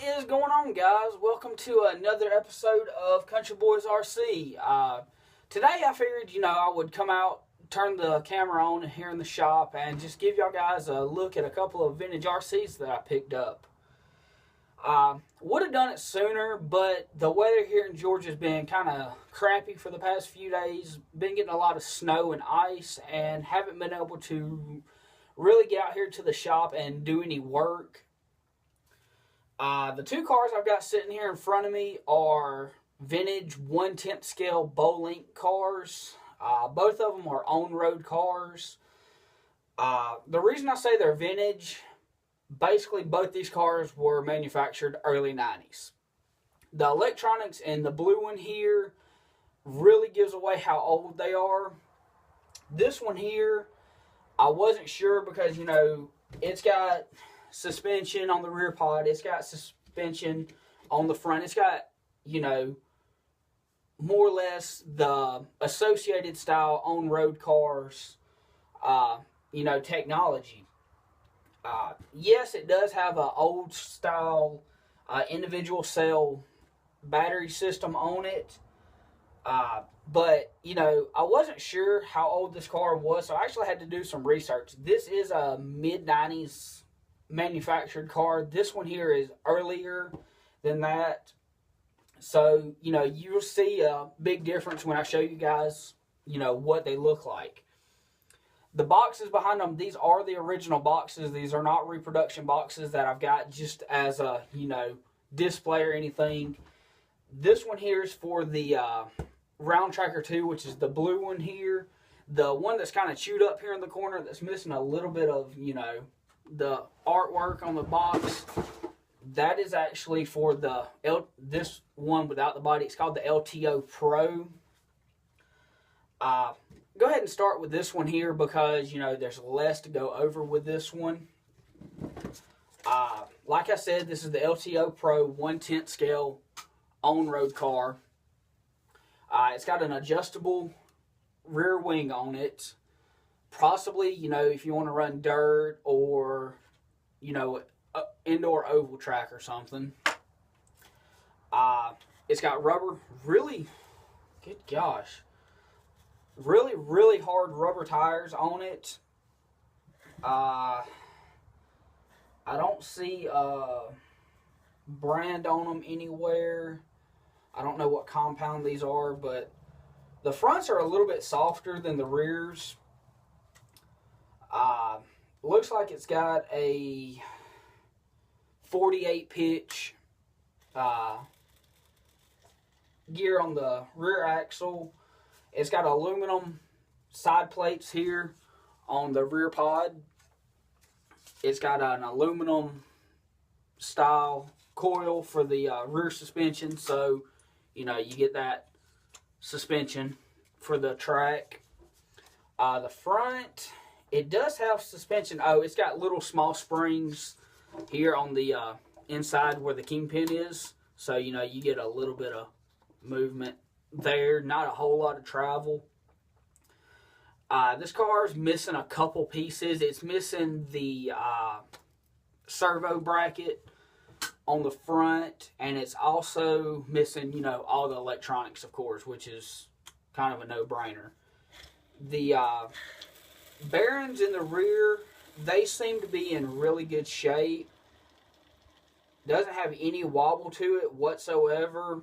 What is going on, guys? Welcome to another episode of Country Boys RC. Today I figured, I would come out, turn the camera on here in the shop, and just give y'all guys a look at a couple of vintage RCs that I picked up. Would have done it sooner, but the weather here in Georgia has been kind of crappy for the past few days. Been getting a lot of snow and ice, and haven't been able to really get out here to the shop and do any work. The two cars I've got sitting here in front of me are vintage 1/10 scale Bowlink cars. Both of them are on-road cars. The reason I say they're vintage, basically both these cars were manufactured early 90s. The electronics in the blue one here really gives away how old they are. This one here, I wasn't sure because, it's got suspension on the rear pod. It's got suspension on the front. It's got, more or less the associated style on-road cars, technology. Yes, it does have an old style individual cell battery system on it. But, I wasn't sure how old this car was, so I actually had to do some research. This is a mid-90s manufactured car. This one here is earlier than that. So, you'll see a big difference when I show you guys, what they look like. The boxes behind them, these are the original boxes. These are not reproduction boxes that I've got just as a, display or anything. This one here is for the Round Tracker 2, which is the blue one here. The one that's kind of chewed up here in the corner that's missing a little bit of, the artwork on the box. That is actually for this one without the body. It's called the LTO Pro. Go ahead and start with this one here because, there's less to go over with this one. Like I said, this is the LTO Pro 1/10 scale on-road car. It's got an adjustable rear wing on it. Possibly, if you want to run dirt or, indoor oval track or something. It's got rubber, really, good gosh, really, really hard rubber tires on it. I don't see a brand on them anywhere. I don't know what compound these are, but the fronts are a little bit softer than the rears. Looks like it's got a 48 pitch gear on the rear axle. It's got aluminum side plates here on the rear pod. It's got an aluminum style coil for the rear suspension, so you get that suspension for the track. The front, it does have suspension. Oh, it's got little small springs here on the inside where the kingpin is. So, you get a little bit of movement there. Not a whole lot of travel. This car is missing a couple pieces. It's missing the servo bracket on the front. And it's also missing, all the electronics, of course, which is kind of a no-brainer. The bearings in the rear, they seem to be in really good shape. Doesn't have any wobble to it whatsoever.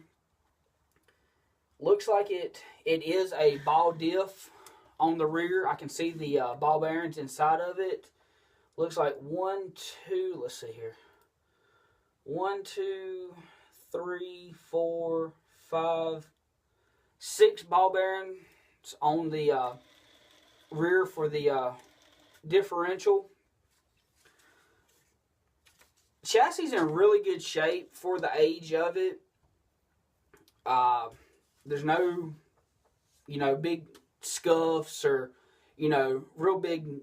Looks like it is a ball diff on the rear. I can see the ball bearings inside of it. Looks like 1, 2, let's see here. 1, 2, 3, 4, 5, 6 ball bearings on the rear for the differential. Chassis is in really good shape for the age of it. There's no, big scuffs or, real big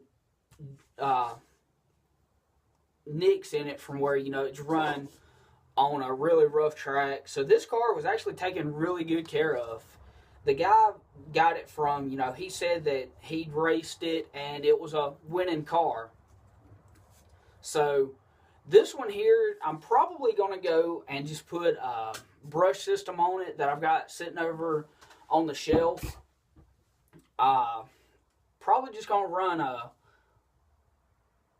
nicks in it from where, it's run on a really rough track. So this car was actually taken really good care of. The guy got it from, he said that he'd raced it and it was a winning car. So This one here, I'm probably going to go and just put a brush system on it that I've got sitting over on the shelf. Probably just going to run a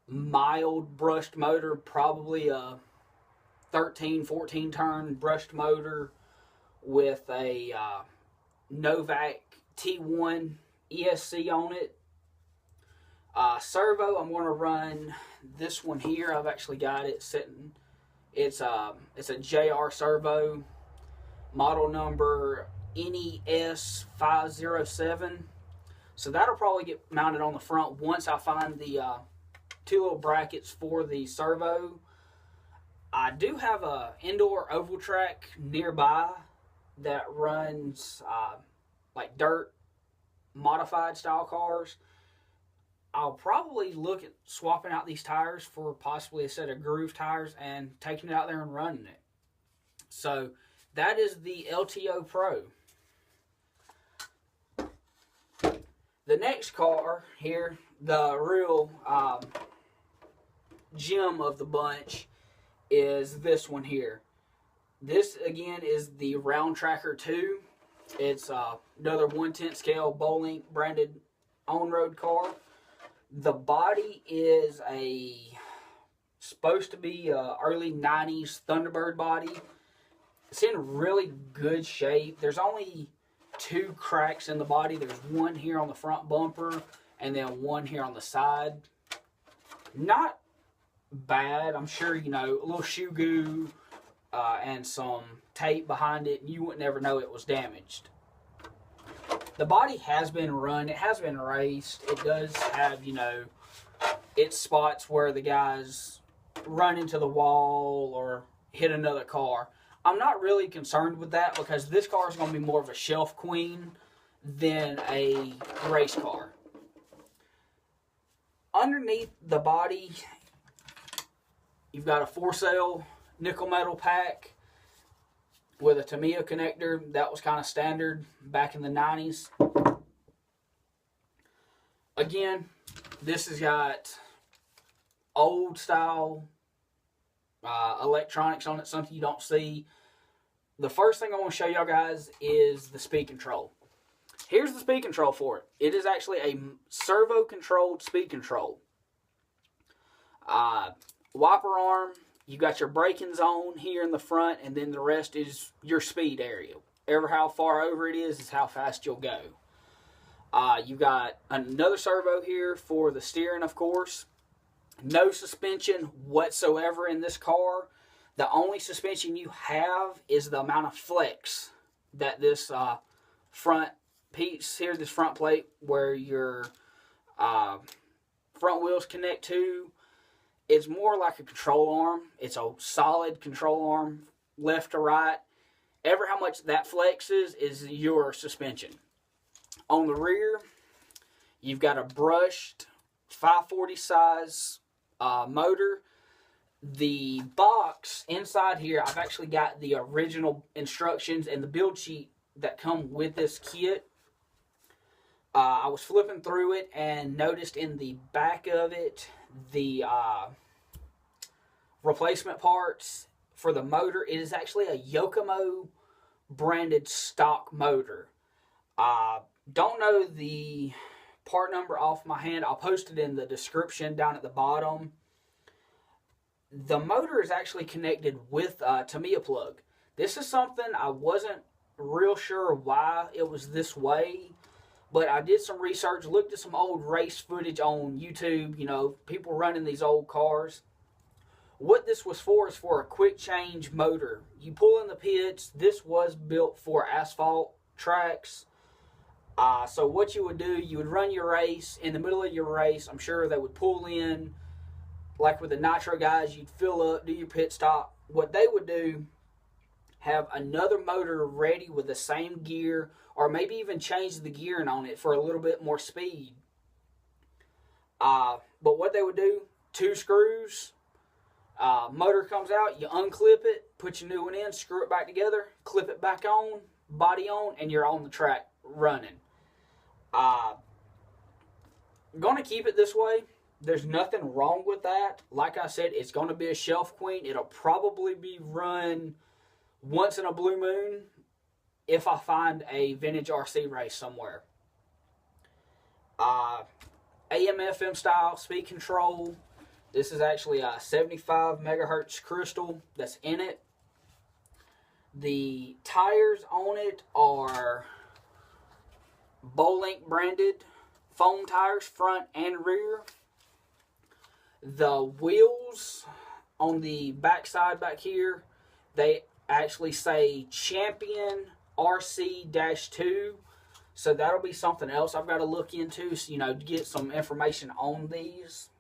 mild brushed motor, probably a 13, 14 turn brushed motor with a Novak T1 ESC on it. Servo, I'm going to run this one here. I've actually got it sitting. It's a JR servo, model number NES 507. So that'll probably get mounted on the front once I find the two little brackets for the servo. I do have a indoor oval track nearby that runs like dirt modified style cars. I'll probably look at swapping out these tires for possibly a set of groove tires and taking it out there and running it. So that is the LTO Pro. The next car here, the real gem of the bunch, is this one here. This again is the Round Tracker 2. It's another 1/10 scale Bolink branded on-road car. The body is supposed to be a early 90s Thunderbird body. It's in really good shape. There's only 2 cracks in the body. There's one here on the front bumper and then one here on the side. Not bad. I'm sure, you know, a little shoe goo and some tape behind it, and you wouldn't ever know it was damaged. The body has been run. It has been raced. It does have, you know, its spots where the guys run into the wall or hit another car. I'm not really concerned with that because this car is going to be more of a shelf queen than a race car. Underneath the body, you've got a 4-cell nickel metal pack with a Tamiya connector. That was kind of standard back in the 90s. Again, this has got old style electronics on it, something you don't see. The first thing I want to show y'all guys is the speed control. Here's the speed control for it. It is actually a servo controlled speed control. Wiper arm. You got your braking zone here in the front, and then the rest is your speed area. Ever how far over it is how fast you'll go. You got another servo here for the steering, of course. No suspension whatsoever in this car. The only suspension you have is the amount of flex that this front piece here, this front plate where your front wheels connect to. It's more like a control arm. It's a solid control arm, left to right. Ever how much that flexes is your suspension. On the rear, you've got a brushed 540 size motor. The box inside here, I've actually got the original instructions and the build sheet that come with this kit. I was flipping through it and noticed in the back of it the replacement parts for the motor. It is actually a Yokomo branded stock motor. Don't know the part number off my hand. I'll post it in the description down at the bottom. The motor is actually connected with a Tamiya plug. This is something I wasn't real sure why it was this way, but I did some research, looked at some old race footage on YouTube, you know, people running these old cars. What this was for is for a quick change motor. You pull in the pits. This was built for asphalt tracks. So what you would do, you would run your race. In the middle of your race, I'm sure they would pull in, like with the nitro guys, you'd fill up, do your pit stop. What they would do, have another motor ready with the same gear, or maybe even change the gearing on it for a little bit more speed. But what they would do, 2 screws, motor comes out, you unclip it, put your new one in, screw it back together, clip it back on, body on, and you're on the track running. I'm going to keep it this way. There's nothing wrong with that. Like I said, it's going to be a shelf queen. It'll probably be run once in a blue moon if I find a vintage RC race somewhere. AM/FM style speed control. This is actually a 75 megahertz crystal that's in it. The tires on it are Bowlink branded foam tires, front and rear. The wheels on the back side back here, they actually say Champion RC-2. So that'll be something else I've got to look into, so, to get some information on these.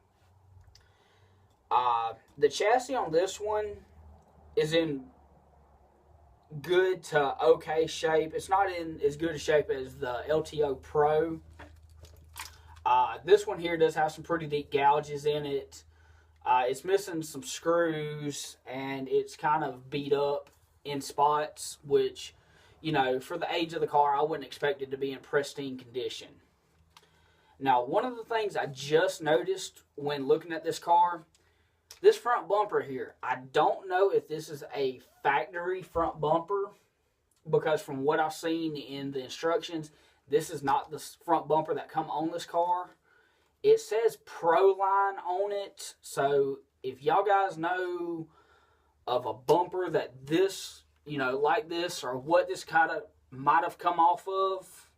The chassis on this one is in good to okay shape. It's not in as good a shape as the LTO Pro. This one here does have some pretty deep gouges in it. It's missing some screws, and it's kind of beat up in spots, which, for the age of the car, I wouldn't expect it to be in pristine condition. Now, one of the things I just noticed when looking at this car, this front bumper here, I don't know if this is a factory front bumper, because from what I've seen in the instructions, this is not the front bumper that come on this car. It says Proline on it, so if y'all guys know of a bumper that this, like this, or what this kind of might have come off of,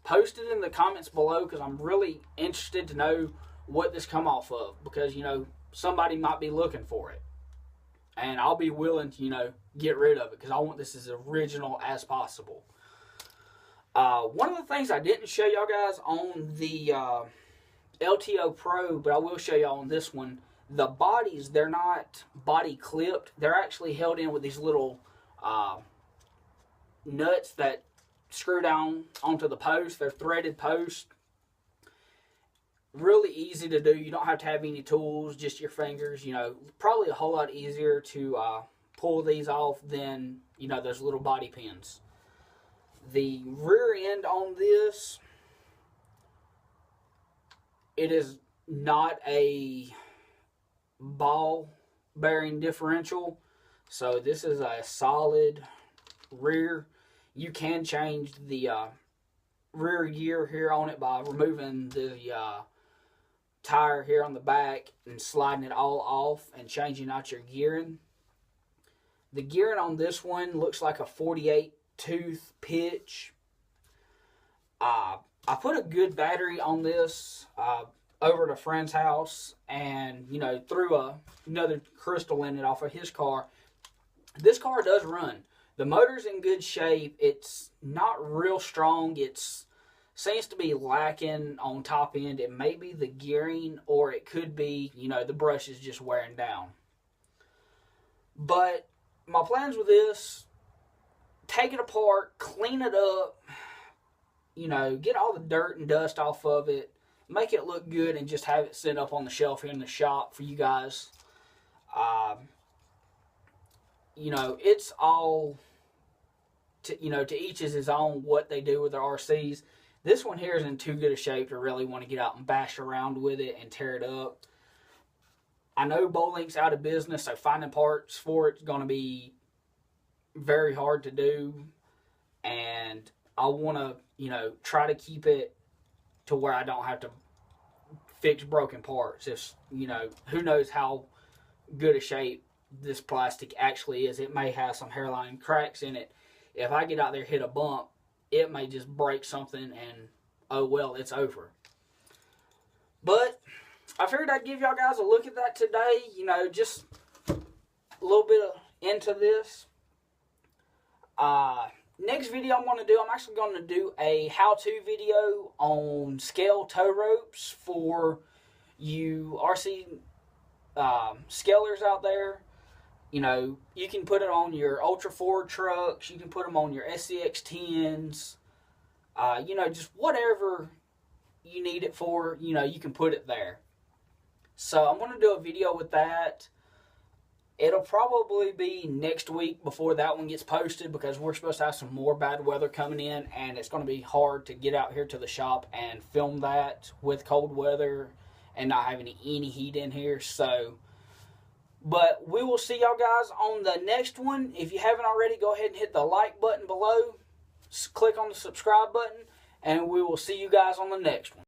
post it in the comments below, because I'm really interested to know what this come off of, because, somebody might be looking for it. And I'll be willing to, get rid of it, because I want this as original as possible. One of the things I didn't show y'all guys on the LTO Pro, but I will show y'all on this one, the bodies, they're not body clipped. They're actually held in with these little nuts that screw down onto the post. They're threaded posts. Really easy to do. You don't have to have any tools, just your fingers. Probably a whole lot easier to pull these off than, those little body pins. The rear end on this, it is not a ball bearing differential, so this is a solid rear. You can change the rear gear here on it by removing the tire here on the back and sliding it all off and changing out your gearing. The gearing on this one looks like a 48 tooth pitch. I put a good battery on this over at a friend's house, and threw another crystal in it off of his car. This car does run. The motor's in good shape. It's not real strong. It seems to be lacking on top end. It may be the gearing, or it could be, the brush is just wearing down. But my plans with this, take it apart, clean it up, get all the dirt and dust off of it, make it look good, and just have it set up on the shelf here in the shop for you guys. It's all to each is his own what they do with their RCs. This one here is in too good a shape to really want to get out and bash around with it and tear it up. I know Bowlink's out of business, so finding parts for it's going to be very hard to do. And I want to, try to keep it to where I don't have to fix broken parts. If, who knows how good a shape this plastic actually is. It may have some hairline cracks in it. If I get out there, hit a bump, it may just break something, and oh well, it's over. But I figured I'd give y'all guys a look at that today. Just a little bit into this. Next video I'm going to do, I'm actually going to do a how-to video on scale tow ropes for you RC scalers out there. You can put it on your Ultra 4 trucks. You can put them on your SCX-10s. Just whatever you need it for, you can put it there. So I'm going to do a video with that. It'll probably be next week before that one gets posted, because we're supposed to have some more bad weather coming in, and it's going to be hard to get out here to the shop and film that with cold weather and not having any heat in here. So, but we will see y'all guys on the next one. If you haven't already, go ahead and hit the like button below. Click on the subscribe button, and we will see you guys on the next one.